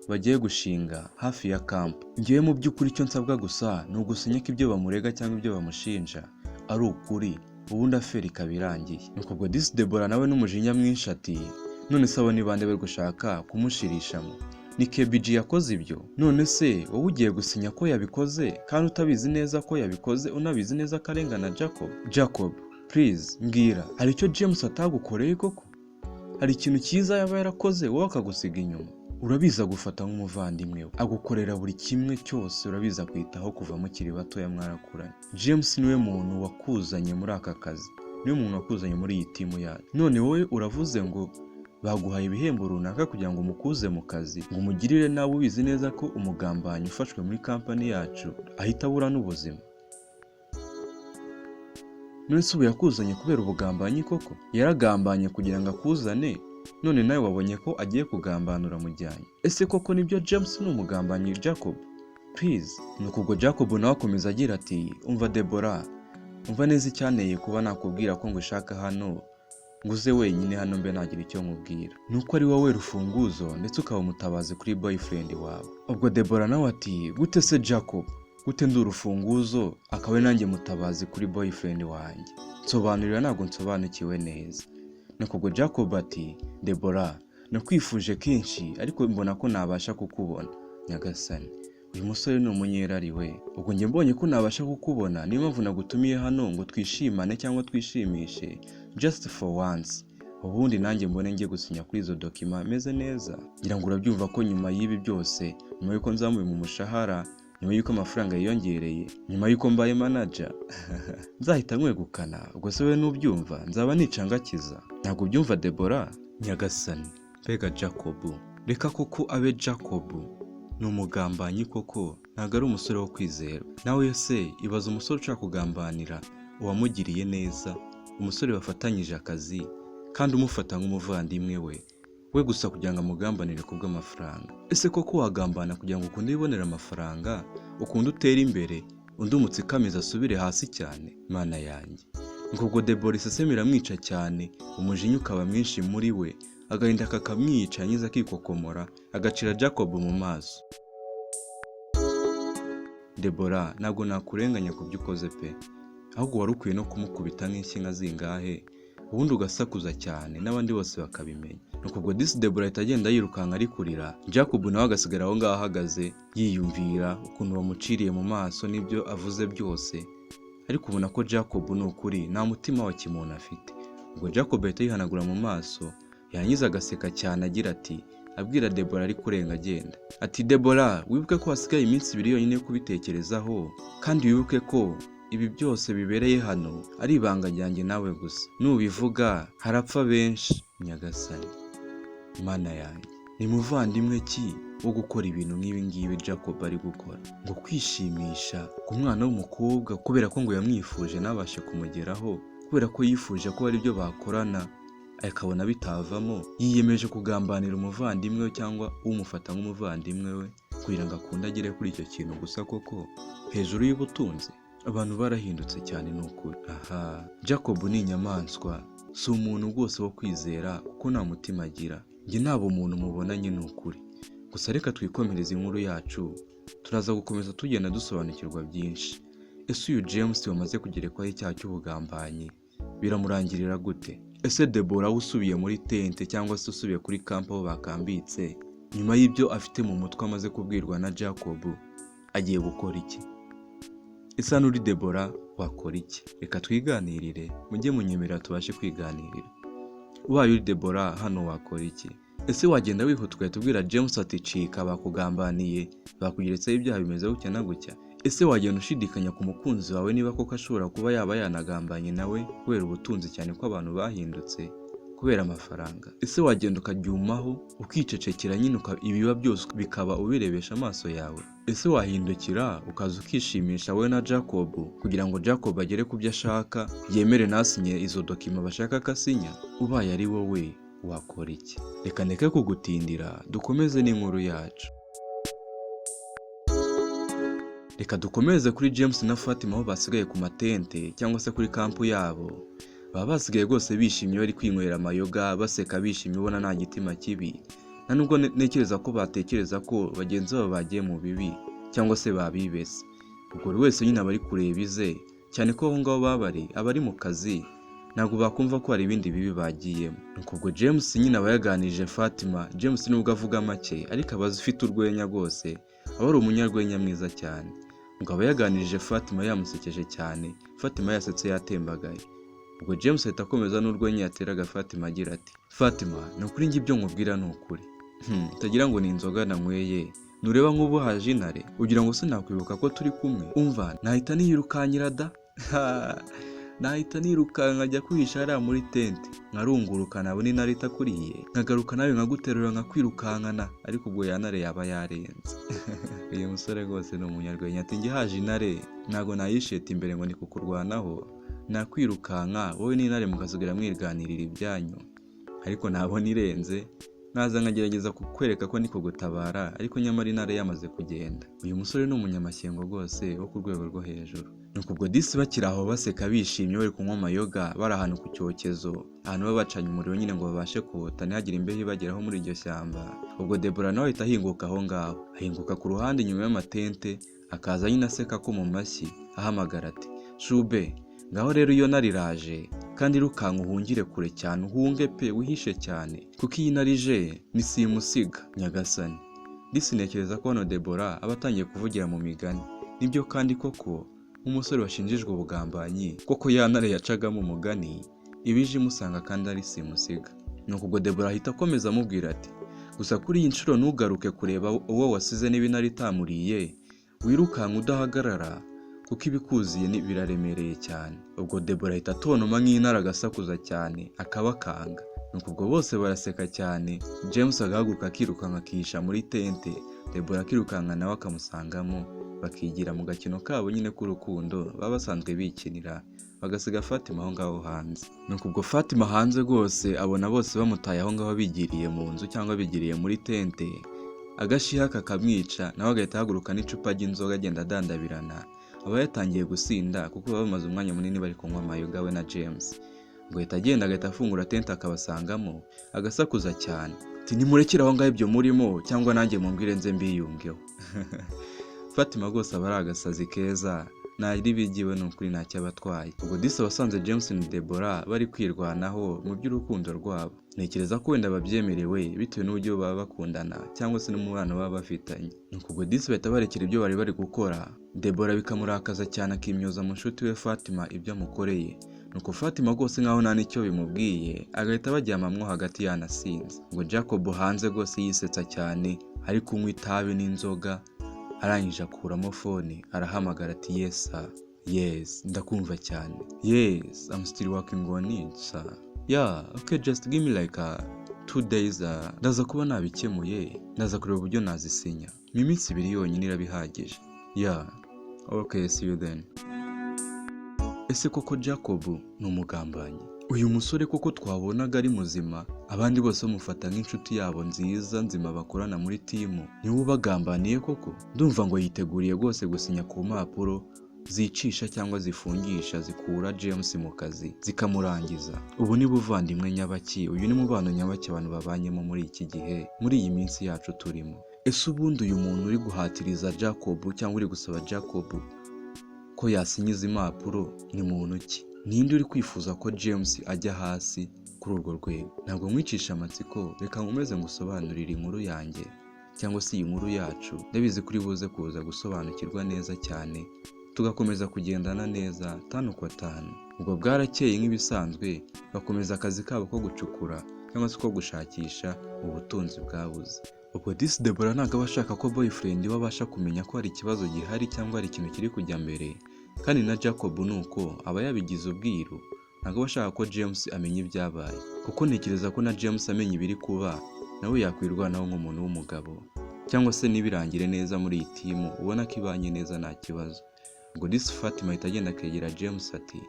bagiye gushinga hafi ya camp. Ngiye mu by'ukuri icyo nsabwa gusa ni ugusinya ko ibyo bamurega cyangwa ibyo bamushinja ari ukuri, ubundi aferi kabirangiye. Nuko ubwo disi Debora nawe n'umujinya mwinshi ati none se abo ni bande bari gushaka kumushirishamo? Ni KBG yakoze ibyo? None se wowe ugiye gusinya ko yabikoze kandi utabizi neza ko yabikoze, unabizi neza karengana Jacob? Jacob, please mbwira, hari icyo James atagukoreye koko? Hari ikintu cyiza yaba yarakoze wowe akagusiga inyuma? Urabiza gufata nk'umuvandimwe we, agukorera buri kimwe cyose, urabiza kwitaho kuva mukiri batoya mwarakuranye. James niwe muntu wakuzanye muri aka kazi, niwe muntu wakuzanye muri iyi timu yacu. None wowe uravuze ngo baguhaye ibihembo runaka kugira ngo umukuze mu kazi, ngo umugirire nawe ubizi neza ko umugambanyi ufashwe muri kampani yacu ahita abura n'ubuzima. None se ubu yakuzanye kubera ubugambanyi koko? Yaragambanye kugira ngo akuzane none nawe wabonye ko agiye kugambanura mujyanye. Ese koko nibyo James ni umugambanyi Jacob? Please. Nuko ubwo Jacob nawe akomeza agira ati umva Deborah, umva neza icyanteye kuba nakubwira ko ngushaka hano nguze wenyine hano mbe nagira icyo nkubwira. Nuko ari wowe rufunguzo ndetse ukaba umutabazi kuri boyfriend wawe. Ubwo Deborah nawe ati gute se Jacob? Gute ndi urufunguzo akawe nanjye mutabazi kuri boyfriend wanjye? Nsobanurira ntabwo nsobanukiwe neza. Nuko ubwo Jacob ati Deborah, nakwifuje kenshi ariko mbona ko nabasha kukubona nyagasani. Uyu musore ni umunyerari we. Ubwo njye mbonye ko nabasha kukubona niyo mpamvu nagutumiye hano ngo twishimane cyangwa twishimishe just for once. Ubundi nanjye mbone njye gusinya kuri izo document meze neza. Ngira ngo urabyumva ko nyuma y'ibi byose, nyuma yuko nzamuye mu mushahara, nyuma yuko amafaranga yiyongereye, nyuma yuko mbaye manager nzahita nkwegukana. Ubwo se we nubyumva nzaba nicangakiza. Ntabwo byumva Deborah? Nyagasani, mbega Jacob, reka koko abe Jacob ni umugambanyi koko, ntabwo ari umusore wo kwizera. Nawe se ibaza umusore ushaka kugambanira uwamugiriye neza, umusore bafatanyije akazi kandi umufata nk'umuvandimwe we gusa kugira ngo amugambanire kubw'amafaranga. Ese koko wagambana kugira ngo ukunde wibonera amafaranga, ukunde utera imbere, undi umutsikamiza asubire hasi cyane? Mana yanjye. Ubwo Deborah iseseme iramwica cyane, umujinya ukaba mwinshi muri we, agahinda kakamwica yangiza akikokomora, agacira Jacob mu maso. Deborah, ntabwo nakurenganya ku byo ukoze pe, ahubwo wari ukwiye no kumukubita nk'inshyi zingahe, ubundi ugasakuza cyane n'abandi bose bakabimenya. Nuko ubwo Deborah itagenda yirukanka ari kurira, Jacob nawe agasigara aho ngaho ahagaze yiyumvira ukuntu bamuciriye mu maso n'ibyo avuze byose, ariko ubona ko Jacob ni ukuri nta mutima wa kimuntu afite. Ubwo Jacob ahita yihanagura mu maso, yangiza agaseka cyane agira ati abwira Deborah ari kurenga agenda ati Deborah, wibuke ko hasigaye iminsi 2 yonyine kubitekerezaho, kandi wibuke ko ibi byose bibereye hano ari ibanga ryanjye nawe gusa. Nubivuga harapfa benshi nyagasani. Mana yanjye, ni muvandimwe ki wo gukora ibintu nk'ibi ngibi Jacob ari gukora, ngo kwishimisha ku mwana w'umukobwa kubera ko ngo yamwifuje nabashe kumugeraho, kubera ko yifuje ko ari byo bakorana akabona bitavamo, yiyemeje kugambanira umuvandimwe we cyangwa umufata nk'umuvandimwe we kugira ngo akunde agere kuri icyo kintu gusa koko hejuru y'ubutunzi. Abantu barahindutse cyane n'ukuri. Aha, Jacob ni inyamaswa, si umuntu rwose wo kwizera kuko nta mutima agira. Njye nabo umuntu mubonanye n'ukuri. Gusa reka twikomereze inkuru yacu, turaza gukomeza tugenda dusobanukirwa byinshi. Ese uyu James wamaze kugerekwaho icyaha cy'ubugambanyi biramurangirira gute? Ese Deborah usubiye muri tente cyangwa se usubiye kuri camp aho bakambitse, nyuma y'ibyo afite mu mutwe amaze kubwirwa na Jacob, agiye gukora iki? Ese nuri Deborah wakora iki? Reka twiganirire, mujye munyemerera tubashe kwiganirira. Ubaye uri Deborah hano wakora iki? Ese wagenda wihutwaye tubwira James ati cika bakugambaniye, bakugeretseho ibyaha bimeze gutya na gutya? Ese wagenda ushidikanya ku mukunzi wawe niba koko ashobora kuba yaba yanagambanye nawe kubera ubutunzi, cyane ko abantu bahindutse kubera amafaranga? Ese wagenda ukaryumaho ukicecekera nyine ibiba byose bikaba ubirebesha amaso yawe? Ese wahindukira ukaza ukishimisha we na Jacob kugira ngo Jacob agere ku byo ashaka, yemere nasinye izo document bashaka akasinya? Ubaye ari wowe wakora iki? Reka ndeke kugutindira, dukomeze n'inkuru yacu. Reka dukomeze kuri James na Fatima aho basigaye ku matente cyangwa se kuri kampu yabo. Baba basigaye rwose bishimye bari kwinywera amayoga, baseka bishimye ubona nta gitima kibi. Na nubwo nekereza ko batekereza ko bagenzi babo bagiye mu bibi cyangwa se babibese. Ubwo buri wese nyine abari kureba ize, cyane ko aho ngaho babari abari mu kazi, ntabwo bakumva ko hari ibindi bibi bagiyemo. Nuko ubwo James nyine aba yaganirije Fatima. James nubwo avuga make ariko abaza ufite urwenya rwose, aba ari umunyarwenya mwiza cyane. Ngo aba yaganirije Fatima yamusekeje cyane, Fatima yasetse yatembagaye. Ubwo James ahita akomeza n'urwenya yateraga Fatima agira ati Fatima, ni ukuri njye ibyo nkubwira ni ukuri. Utagira ngo ni inzoga nanyweye, nureba nk'ubu haje intare ugira ngo se nakwibuka ko turi kumwe? Umva nahita niyirukanyira da. Nahita nirukanka nkajya kwihisha hariya muri tente, nkarunguruka nabona intare itakuriye, nkagaruka nawe nkaguterura nkakwirukankana, ariko ubwo ya ntare yaba yarenze. Uyu musore rwose ni umunyarwenya ati njye haje intare ntago nayisheta imbere ngo ni kukurwanaho, nakwirukanka wowe n'intare mukasigira mwiganirira ibyanyu. ariko nabona irenze naza nkagerageza kukwereka ko ndi kugutabara ariko nyamara intare yamaze kugenda. Uyu musore ni umunyamashyengo rwose wo ku rwego rwo hejuru. Nuko ubwo disi bakiri aho baseka bishimye bari kunywa amayoga bari ahantu ku cyokezo, ahantu baba bacanye umuriro nyine ngo babashe kota ntihagire imbeho ibageraho muri iryo shyamba. Ubwo Debora nawe ahita ahinguka aho ngaho, ahinguka ku ruhande inyuma y'amatente, akaza nyine aseka ko mu mashyi ahamagara ati Shube, ngaho rero iyo ntare iraje kandi rukanka uhungire kure cyane, uhunge pe wihishe cyane kuko iyi ntare ije ni simusiga nyagasani. Disi ntekereza ko hano Debora aba atangiye kuvugira mu migani. Nibyo kandi koko umusore washinjijwe ubugambanyi koko ya ntare yacagamo umugani ibije imusanga kandi ari simusiga. Nuko ubwo Debora ahita akomeza amubwira ati gusa kuri iyi nshuro ntugaruke kureba uwo wasize niba intare itamuriye, wirukanka udahagarara kuko ibikuziye biraremereye cyane. Ubwo Debora ahita atontoma nk'intare agasakuza cyane akabakanga. Nuko ubwo bose baraseka cyane, James agahaguruka akirukanka akihisha muri tente, Debora akirukanka nawe akamusangamo bakigira mu gakino kabo nyine k'urukundo baba basanzwe bikinira, bagasiga Fatima aho ngaho hanze. Nuko ubwo Fatima hanze rwose abona bose bamutaye aho ngaho bigiriye mu nzu cyangwa bigiriye muri tente, agashiha kakamwica nawe agahita ahaguruka n'icupa ry'inzoga agenda adandabirana. Aba yatangiye gusinda kuko baba bamaze umwanya munini bari kunywa amayoga we na James. Ngo ahita agenda agahita afungura tente akabasangamo agasakuza cyane ati nimurekere aho ngaho ibyo murimo cyangwa nanjye mumbwire nze mbiyungeho. Fatima rwose aba ari agasazi keza ntari bigiwe n'ukuri ntacyo abatwaye. Ubwo Disi wasanze James na Debora bari kwirwanaho mu by'urukundo rwabo. Ntekereza ko wenda babyemerewe bitewe n'uburyo baba bakundana cyangwa se n'umubano baba bafitanye. Nuko ubwo Disi bahita barekera ibyo bari gukora, Debora bikamurakaza cyane akimyoza mu nshuti we Fatima ibyo amukoreye. Nuko Fatima rwose nkaho nta n'icyo bimubwiye agahita baryamamwo hagati yanasinze. Ngo Jacob hanze rwose yisetsa cyane ari kunywa itabi n'inzoga, arangije akuramo fone arahamagara ati yes sir, yes ndakumva cyane, yes I'm still working on it sir, yeah okay just give me like 2 days ndaza kuba nabikemuye, ndaza kureba uburyo nazisinya mu minsi 2 yonyine irabihagije, yeah okay see you then. Ese koko Jacob ni umugambanyi? Uyu musore koko twabonaga ari muzima, abandi bose bamufata nk'inshuti yabo nzima bakorana muri timu, niwe ubagambaniye koko? Ndumva ngo yiteguriye rwose gusinya ku mpapuro zicisha cyangwa zifungisha zikura James mu kazi zikamurangiza. Ubu ni buvandimwe nyabaki, uyu ni mubano nyabaki abantu babanyemo muri iki gihe, muri iyi minsi yacu turimo. Ese ubundi uyu muntu uri guhatiriza Jacob cyangwa uri gusaba Jacob ko yasinyiza impapuro ni muntu ki? Ninde uri kwifuza ko James ajya hasi kuri urwo rwego? Ntabwo mwicisha amatsiko, reka nkomeze ngusobanurire inkuru yanjye cyangwa se iyi nkuru yacu. Ndabizi kuri buze kuza gusobanukirwa neza cyane, tugakomeza kugendana neza 5 kwa 5. Ubwo bwarakeye nk'ibisanzwe bakomeza akazi kabo ko gucukura cyangwa se ko gushakisha ubutunzi bwabuze. Ubwo Disi Debora ntabwo aba ashaka ko boyfriend we abasha kumenya ko hari ikibazo gihari cyangwa hari ikintu kiri kujya mbere, kandi na Jacob nuko aba yabigize ubwiru, ntabwo aba ashaka ko James amenya ibyabaye, kuko ntekereza ko na James amenya ibiri kuba nawe yakwirwanaho nk'umuntu w'umugabo, cyangwa se nibirangire neza muri iyi timu ubona ko ibanye neza nta kibazo. Ubwo Disi Fatima ahita agenda akegera James ati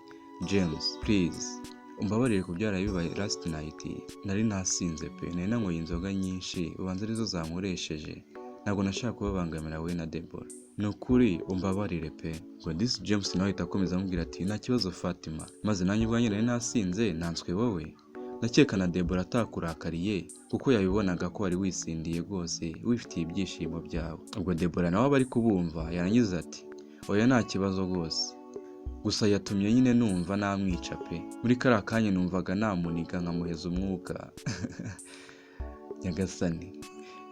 James please umbabarire ku byaraye bibaye last night, nari nasinze pe, nari nanyoye inzoga nyinshi ubanza arizo zankoresheje, ntabwo nashaka kubabangamira we na Debora, ni ukuri umbabarire pe. Ngo Disi James nawe ahita akomeza amubwira ati nta kibazo Fatima, maze nanjye ubwanjye nari nasinze nanswe wowe, ndakeka na Debora atakurakariye kuko yabibonaga ko wari wisindiye rwose wifitiye ibyishimo byawe. Ubwo Debora nawe aba ari kubumva yarangiza ati oya nta kibazo rwose, gusa yatumye nyine numva namwica pe, muri kariya kanya numvaga namuniga nkamuheza umwuka. Nyagasani,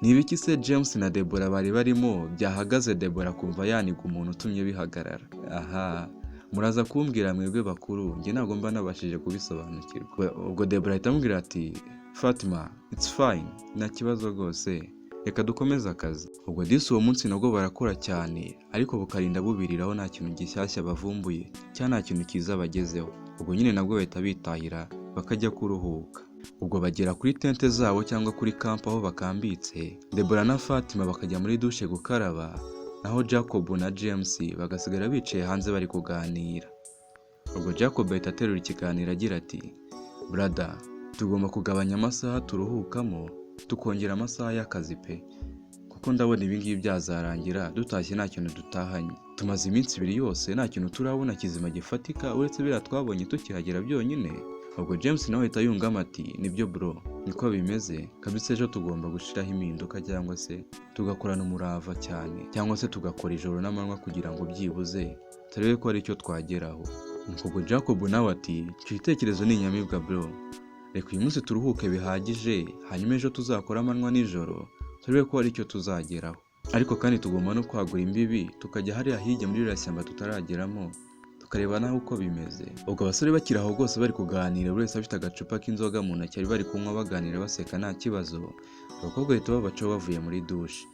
ni ibiki se James na Debora bari barimo byahagaze Debora kumva yaniga umuntu utumye bihagarara? Aha muraza kumbwira mwebwe bakuru, njye ntabwo mba nabashije kubisobanukirwa. Ubwo Debora ahita amubwira ati Fatima it's fine, nta kibazo rwose, reka dukomeze akazi. Ubwo Disi uwo munsi nabwo barakora cyane ariko bukarinda bubiriraho nta kintu gishyashya bavumbuye cyangwa nta kintu kiza bagezeho. Ubwo nyine nabwo bahita bitahira bakajya kuruhuka. Ubwo bagera kuri tente zabo cyangwa kuri camp aho bakambitse, Debora na Fatima bakajya muri douche gukaraba, naho Jacob na James bagasigara bicaye hanze bari kuganira. Ubwo Jacob ahita aterura ikiganiro agira ati brother tugomba kugabanya amasaha turuhukamo tukongera amasaha y'akazi pe, kuko ndabona ibingibi byazarangira dutashye nta kintu dutahanye. Tumaze iminsi 2 yose nta kintu turabona kizima gifatika uretse biriya twabonye tukihagera byonyine. Ubwo James nawe ahita yungamo ati nibyo bro, niko bimeze kabisa, ejo tugomba gushiraho impinduka cyangwa se tugakorana umurava cyane, cyangwa se tugakora ijoro n'amanywa kugira ngo byibuze turebe ko ari icyo twageraho. Ubwo Jacob nawe ati icyo gitekerezo ni inyamibwa bro, reka uyu munsi turuhuke bihagije, hanyuma ejo tuzakora amanywa nijoro turebe ko ari icyo tuzageraho. Ariko kandi tugomba no kwagura imbibi tukajya hariya hirya muri iriya shyamba tutarageramo tukareba naho uko bimeze. Ubwo abasore bakiri aho rwose bari kuganira, buri wese afite agacupa k'inzoga mu ntoki, bari kunywa baganira baseka nta kibazo. Abakobwa bahita babacaho bavuye muri dushe.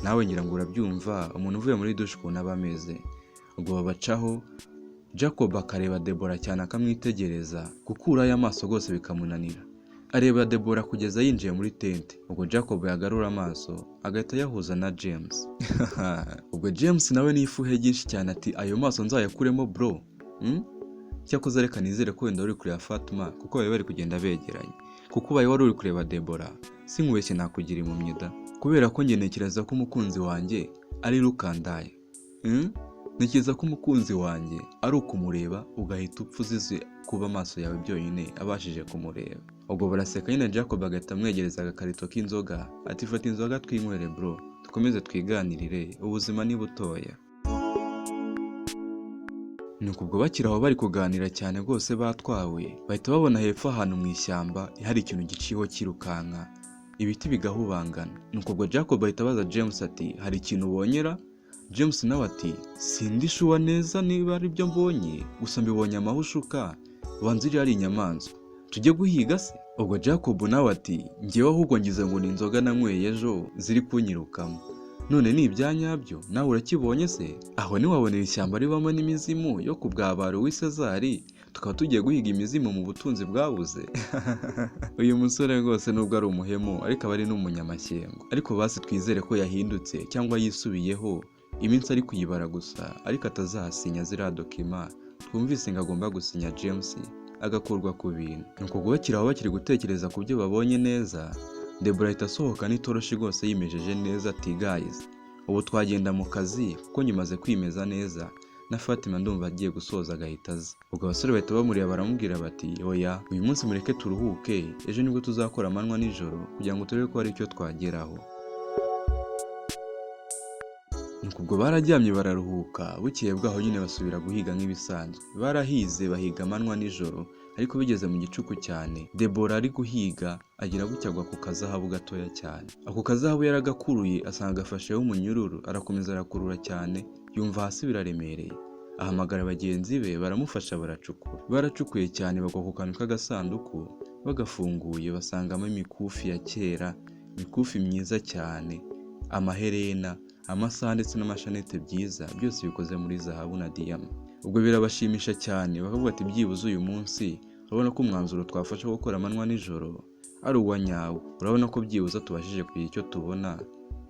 Nawe ngira ngo urabyumva umuntu uvuye muri dushe ukuntu aba ameze. Ubwo babacaho Jacob akareba Deborah cyane akamwitegereza, gukurayo amaso rwose bikamunanira. Areba Deborah kugeza yinjiye muri tente. Ubwo Jacob yagarura amaso agahita yahuza na James. Ubwo James nawe ni ifuhe ryinshi cyane ati ayo maso nzayakuremo bro. Cyakoze reka nizere ko wenda uri kureba Fatuma kuko bari kugenda begeranye. Kuko ubaye wari uri kureba Deborah sinkubeshye nakugira impumyi da. Kubera ko njye ntekereza ko umukunzi wanjye ari Rukandaya. Ntekereza ko umukunzi wanjye ari ukumureba ugahita upfa uzize kuba amaso yawe byonyine abashije kumureba. Ubwo baraseka nyine Jacob agahita amwegereza agakarito k'inzoga ati fata inzoga twinywere bro, dukomeze twiganirire, ubuzima ni butoya. Nuko ubwo bakiri aho bari kuganira cyane rwose batwawe, bahita babona hepfo ahantu mu ishyamba hari ikintu giciyeho kirukanka, ibiti bigahubangana. Nuko ubwo Jacob ahita abaza James ati hari ikintu ubonyera? James nawe ati sindishuwa neza niba ari byo mbonye, gusa mbibonye amahushuka banziri ari inyamanzwa, tujye guhiga se? Ubwo Jacob nawe ati ngewe ahubwo ngize ngo ni inzoga nanyweye ejo ziri kunyirukamo, none ni ibyanyabyo nawe urakibonye se? Aho ntiwabonera ishyamba ribamo n'imizimu yo kubwabara uw'Isezari, tukaba tugiye guhiga imizimu mu butunzi bwabuze. Uyu musore rwose nubwo ari umuhemu ariko aba ari n'umunyamashyengo, ariko basi twizere ko yahindutse cyangwa yisubiyeho, iminsi ari kuyibara gusa ariko atazasinya ziriya dokima twumvise ngo agomba gusinya James agakurwa ku bintu. Nuko bakiri aho bakiri gutekereza ku byo babonye neza, Deborah ahita asohoka n'itoroshi rwose yimejeje neza ati guys, ubu twagenda mu kazi kuko nyumaze kwimeza neza na Fatima ndumva agiye gusoza agahita aza. Ubwo abasore bahita bamureba baramubwira bati oya, uyu munsi mureke turuhuke, ejo nibwo tuzakora amanywa nijoro kugira ngo turebe ko hari icyo twageraho. Nuko ubwo bararyamye bararuhuka, bukeye bwaho nyine basubira guhiga nk'ibisanzwe. Barahize bahiga amanywa nijoro, ariko bigeze mu gicuku cyane Deborah ari guhiga agira gucyagwa ku kazahabu gatoya cyane. Ako kazahabu yaragakuruye asanga gafasheho umunyururu, arakomeza arakurura cyane yumva hasi biraremereye. Ahamagara bagenzi be baramufasha baracukura. Baracukuye cyane bagwa ku kantu k'agasanduku, bagafunguye basangamo imikufi ya kera, imikufi myiza cyane, amaherena, amasaha ndetse n'amashanete byiza, byose bikoze muri zahabu na diyama. Ubwo birabashimisha cyane bakavuga ati byibuze uyu munsi urabona ko umwanzuro twafashe wo gukora amanywa nijoro ari uwa nyawo, urabona ko byibuze tubashije kugira icyo tubona,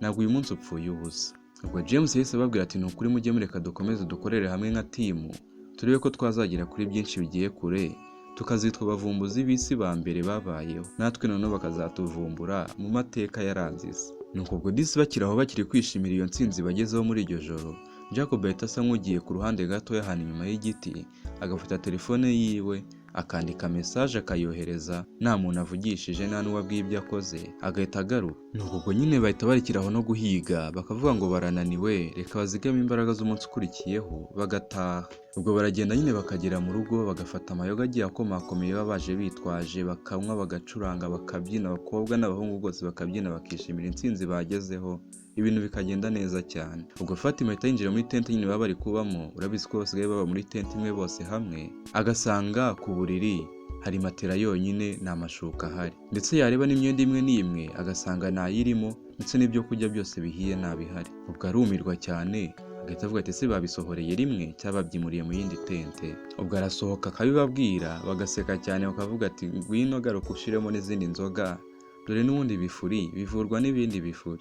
ntabwo uyu munsi upfuye ubusa. Ubwo James yahise ababwira ati nukuri mujye mureka dukomeze dukorere hamwe nka timu, turebe ko twazagera kuri byinshi bigiye kure, tukazitwa abavumbuzi b'isi ba mbere babayeho, natwe noneho bakazatuvumbura mu mateka yaranze isi. Nuko ubwo disi bakiri aho bakiri kwishimira iyo ntsinzi bagezeho muri iryo joro, Jacob ahita asa nk'ugiye ku ruhande gatoya ahantu inyuma y'igiti, agafata telefone yiwe akandika message akayohereza, nta muntu avugishije nta n'uwabwiye ibyo akoze, agahita agaruka. Nuko ubwo nyine bahita barekeraho no guhiga, bakavuga ngo barananiwe reka bazigame imbaraga z'umunsi ukurikiyeho bagataha. Ubwo baragenda nyine bakagera mu rugo, bagafata amayoga agiye akomakomeye baba baje bitwaje, bakanywa bagacuranga bakabyina, abakobwa n'abahungu bose bakabyina bakishimira intsinzi bagezeho, ibintu bikagenda neza cyane. Ubwo Fatima ahita yinjira muri tente nyine baba bari kubamo, urabizi ko basigaye baba muri tente imwe bose hamwe, agasanga ku buriri hari matera yonyine nta mashuka ahari, ndetse yareba n'imyenda imwe n'imwe agasanga ntayirimo, ndetse n'ibyo kurya byose bihiye ntabihari. Ubwo arumirwa cyane agahita avuga ati ese babisohoreye rimwe cyangwa babyimuriye mu yindi tente. Ubwo arasohoka akabibabwira bagaseka cyane bakavuga ati ngwino garuka ushiremo n'izindi nzoga, dore n'ubundi bifuri bivurwa n'ibindi bifuri.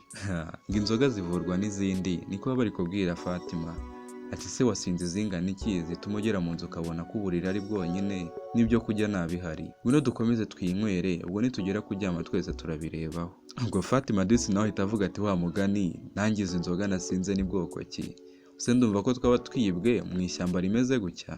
Ngo inzoga zivurwa n'izindi, niko bari kubwira Fatima. ati se wasinze zingana iki zituma ugera mu nzu ukabona ko uburiri ari bwonyine n'ibyo kurya ntabihari? Ngwino dukomeze twinywere, ubwo nitugera kuryama twese turabirebaho. Ubwo Fatima disi nawe ahita avuga ati wa mugani, nanjye izi nzoga nasinze ni bwoko ki? Se ndumva ko twaba twibwe mu ishyamba rimeze gutya.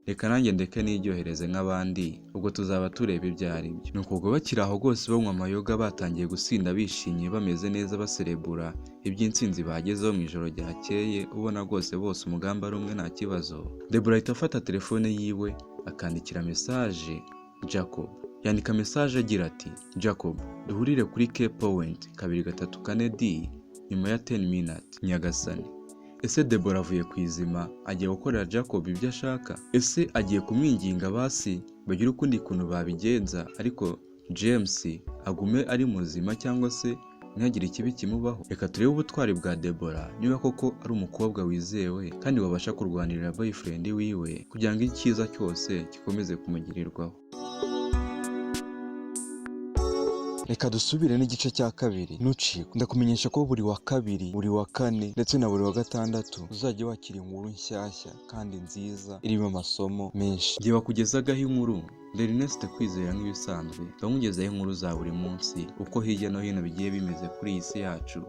Reka nanjye ndeke niryohereze nk'abandi, ubwo tuzaba tureba ibyo ari byo. Nuko ubwo bakiri aho rwose banywa amayoga batangiye gusinda bishimye bameze neza baserebura iby'intsinzi bagezeho mu ijoro ryakeye, ubona rwose bose umugambi ari umwe nta kibazo. Deborah ahita afata telefone yiwe akandikira mesaje Jacob. Yandika mesaje agira ati Jacob, duhurire kuri Cape Point 234D nyuma ya 10 minutes Nyagasani. Ese Deborah avuye ku izima agiye gukorera Jacob ibyo ashaka? Ese agiye kumwinginga basi bagira ukundi kuntu babigenza ariko James agume ari muzima cyangwa se ntihagire ikibi kimubaho? Reka turebe ubutwari bwa Deborah niba koko ari umukobwa wizewe kandi wabasha kurwanirira boyfriend wiwe kugira ngo icyiza cyose gikomeze kumugirirwaho. Reka dusubire n'igice cya kabiri. Nucikwe, ndakumenyesha ko buri wa kabiri, buri wa kane ndetse na buri wa gatandatu uzajya wakira inkuru nshyashya kandi nziza irimo amasomo menshi. Ngiye wakugezagaho inkuru Ernest Kwizera nk'ibisanzwe, ndamugezaho inkuru za buri munsi uko hirya no hino bigiye bimeze kuri iyi si yacu.